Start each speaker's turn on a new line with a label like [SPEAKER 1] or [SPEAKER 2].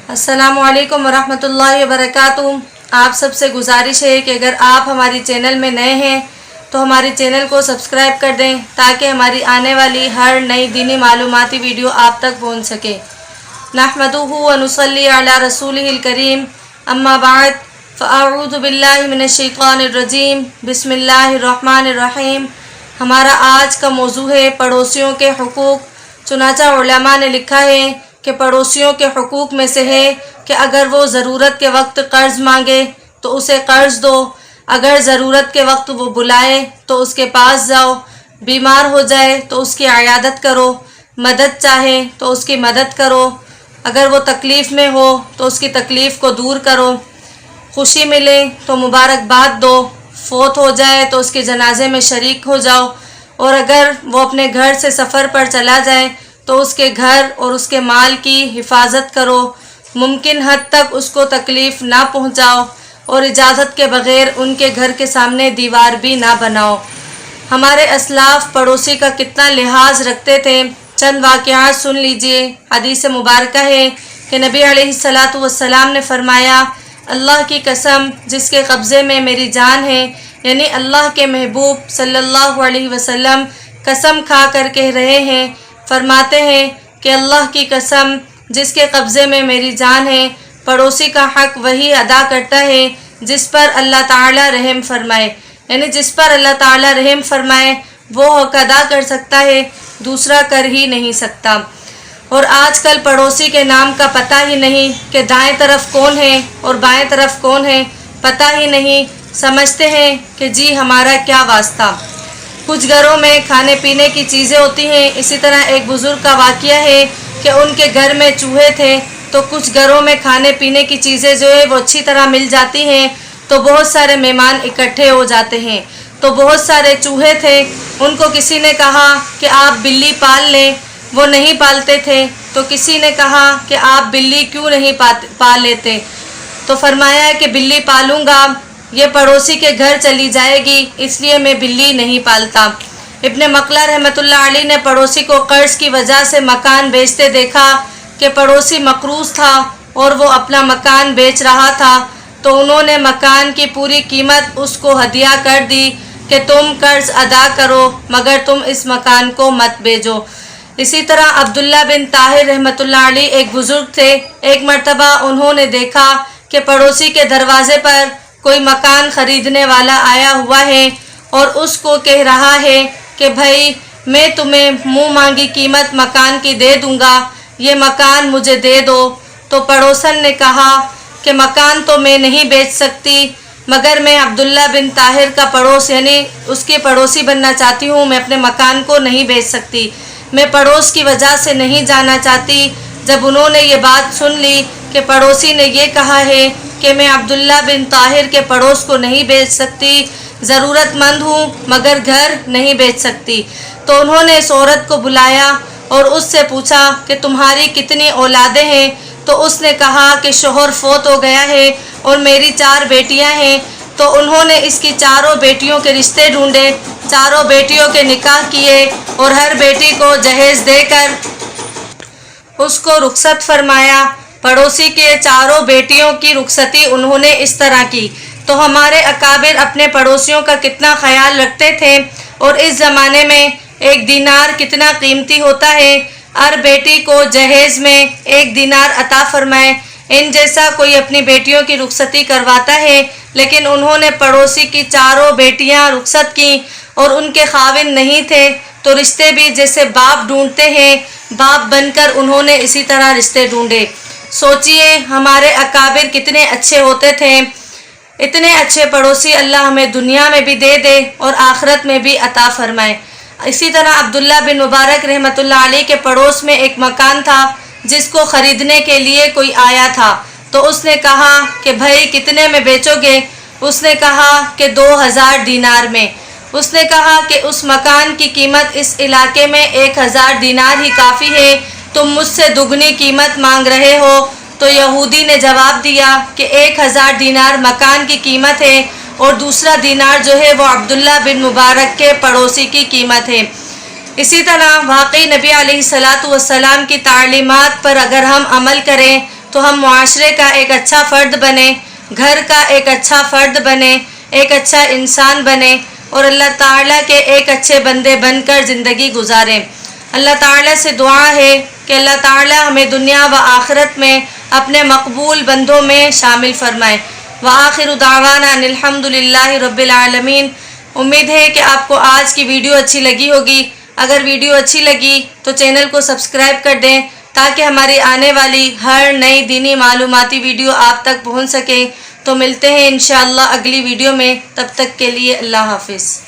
[SPEAKER 1] السلام علیکم ورحمۃ اللہ وبرکاتہ۔ آپ سب سے گزارش ہے کہ اگر آپ ہماری چینل میں نئے ہیں تو ہماری چینل کو سبسکرائب کر دیں تاکہ ہماری آنے والی ہر نئی دینی معلوماتی ویڈیو آپ تک پہنچ سکے۔ نحمدہ و نصلی علی رسولہ الکریم، اما بعد فاعوذ باللہ من الشیطان الرجیم، بسم اللہ الرحمن الرحیم۔ ہمارا آج کا موضوع ہے پڑوسیوں کے حقوق۔ چنانچہ علماء نے لکھا ہے کہ پڑوسیوں کے حقوق میں سے ہے کہ اگر وہ ضرورت کے وقت قرض مانگے تو اسے قرض دو، اگر ضرورت کے وقت وہ بلائے تو اس کے پاس جاؤ، بیمار ہو جائے تو اس کی عیادت کرو، مدد چاہے تو اس کی مدد کرو، اگر وہ تکلیف میں ہو تو اس کی تکلیف کو دور کرو، خوشی ملے تو مبارکباد دو، فوت ہو جائے تو اس کے جنازے میں شریک ہو جاؤ، اور اگر وہ اپنے گھر سے سفر پر چلا جائے تو اس کے گھر اور اس کے مال کی حفاظت کرو، ممکن حد تک اس کو تکلیف نہ پہنچاؤ، اور اجازت کے بغیر ان کے گھر کے سامنے دیوار بھی نہ بناؤ۔ ہمارے اسلاف پڑوسی کا کتنا لحاظ رکھتے تھے۔ چند واقعات سن لیجئے۔ حدیث مبارکہ ہے کہ نبی علیہ السلام نے فرمایا، اللہ کی قسم جس کے قبضے میں میری جان ہے، یعنی اللہ کے محبوب صلی اللہ علیہ وسلم قسم کھا کر کہہ رہے ہیں، فرماتے ہیں کہ اللہ کی قسم جس کے قبضے میں میری جان ہے، پڑوسی کا حق وہی ادا کرتا ہے جس پر اللہ تعالی رحم فرمائے، یعنی جس پر اللہ تعالی رحم فرمائے وہ حق ادا کر سکتا ہے، دوسرا کر ہی نہیں سکتا۔ اور آج کل پڑوسی کے نام کا پتہ ہی نہیں کہ دائیں طرف کون ہے اور بائیں طرف کون ہے، پتہ ہی نہیں، سمجھتے ہیں کہ جی ہمارا کیا واسطہ۔ کچھ گھروں میں کھانے پینے کی چیزیں ہوتی ہیں۔ اسی طرح ایک بزرگ کا واقعہ ہے کہ ان کے گھر میں چوہے تھے، تو کچھ گھروں میں کھانے پینے کی چیزیں جو ہے وہ اچھی طرح مل جاتی ہیں، تو بہت سارے مہمان اکٹھے ہو جاتے ہیں، تو بہت سارے چوہے تھے۔ ان کو کسی نے کہا کہ آپ بلی پال لیں، وہ نہیں پالتے تھے، تو کسی نے کہا کہ آپ بلی کیوں نہیں پال لیتے، تو فرمایا کہ بلی پالوں گا، یہ پڑوسی کے گھر چلی جائے گی، اس لیے میں بلی نہیں پالتا۔ ابن مقلہ رحمۃ اللہ علیہ نے پڑوسی کو قرض کی وجہ سے مکان بیچتے دیکھا کہ پڑوسی مقروض تھا اور وہ اپنا مکان بیچ رہا تھا، تو انہوں نے مکان کی پوری قیمت اس کو ہدیہ کر دی کہ تم قرض ادا کرو مگر تم اس مکان کو مت بیچو۔ اسی طرح عبداللہ بن طاہر رحمۃ اللہ علیہ ایک بزرگ تھے۔ ایک مرتبہ انہوں نے دیکھا کہ پڑوسی کے دروازے پر کوئی مکان خریدنے والا آیا ہوا ہے اور اس کو کہہ رہا ہے کہ بھائی میں تمہیں منہ مانگی قیمت مکان کی دے دوں گا، یہ مکان مجھے دے دو۔ تو پڑوسن نے کہا کہ مکان تو میں نہیں بیچ سکتی، مگر میں عبداللہ بن طاہر کا پڑوس یعنی اس کی پڑوسی بننا چاہتی ہوں، میں اپنے مکان کو نہیں بیچ سکتی، میں پڑوس کی وجہ سے نہیں جانا چاہتی۔ جب انہوں نے یہ بات سن لی کہ پڑوسی نے یہ کہا ہے کہ میں عبداللہ بن طاہر کے پڑوس کو نہیں بیچ سکتی، ضرورت مند ہوں مگر گھر نہیں بیچ سکتی، تو انہوں نے اس عورت کو بلایا اور اس سے پوچھا کہ تمہاری کتنی اولادیں ہیں؟ تو اس نے کہا کہ شوہر فوت ہو گیا ہے اور میری 4 بیٹیاں ہیں۔ تو انہوں نے اس کی چاروں بیٹیوں کے رشتے ڈھونڈے، چاروں بیٹیوں کے نکاح کیے اور ہر بیٹی کو جہیز دے کر اس کو رخصت فرمایا۔ پڑوسی کے چاروں بیٹیوں کی رخصتی انہوں نے اس طرح کی۔ تو ہمارے اکابر اپنے پڑوسیوں کا کتنا خیال رکھتے تھے، اور اس زمانے میں 1 دینار کتنا قیمتی ہوتا ہے۔ ہر بیٹی کو جہیز میں 1 دینار عطا فرمائے۔ ان جیسا کوئی اپنی بیٹیوں کی رخصتی کرواتا ہے، لیکن انہوں نے پڑوسی کی چاروں بیٹیاں رخصت کی اور ان کے خاوند نہیں تھے، تو رشتے بھی جیسے باپ ڈھونڈتے ہیں، باپ بن کر انہوں نے اسی طرح رشتے ڈھونڈے۔ سوچئے ہمارے اکابر کتنے اچھے ہوتے تھے۔ اتنے اچھے پڑوسی اللہ ہمیں دنیا میں بھی دے دے اور آخرت میں بھی عطا فرمائے۔ اسی طرح عبداللہ بن مبارک رحمۃ اللہ علیہ کے پڑوس میں ایک مکان تھا جس کو خریدنے کے لیے کوئی آیا تھا، تو اس نے کہا کہ بھائی کتنے میں بیچو گے؟ اس نے کہا کہ 2000 دینار میں۔ اس نے کہا کہ اس مکان کی قیمت اس علاقے میں 1000 دینار ہی کافی ہے، تم مجھ سے دگنی قیمت مانگ رہے ہو۔ تو یہودی نے جواب دیا کہ 1000 دینار مکان کی قیمت ہے اور دوسرا دینار جو ہے وہ عبداللہ بن مبارک کے پڑوسی کی قیمت ہے۔ اسی طرح واقعی نبی علیہ السلام کی تعلیمات پر اگر ہم عمل کریں تو ہم معاشرے کا ایک اچھا فرد بنیں، گھر کا ایک اچھا فرد بنیں، ایک اچھا انسان بنیں اور اللہ تعالیٰ کے ایک اچھے بندے بن کر زندگی گزاریں۔ اللہ تعالیٰ سے دعا ہے کہ اللہ تعالیٰ ہمیں دنیا و آخرت میں اپنے مقبول بندوں میں شامل فرمائے۔ وآخر دعوانا ان الحمد للہ رب العالمین۔ امید ہے کہ آپ کو آج کی ویڈیو اچھی لگی ہوگی۔ اگر ویڈیو اچھی لگی تو چینل کو سبسکرائب کر دیں تاکہ ہماری آنے والی ہر نئی دینی معلوماتی ویڈیو آپ تک پہنچ سکیں۔ تو ملتے ہیں انشاءاللہ اگلی ویڈیو میں، تب تک کے لیے اللہ حافظ۔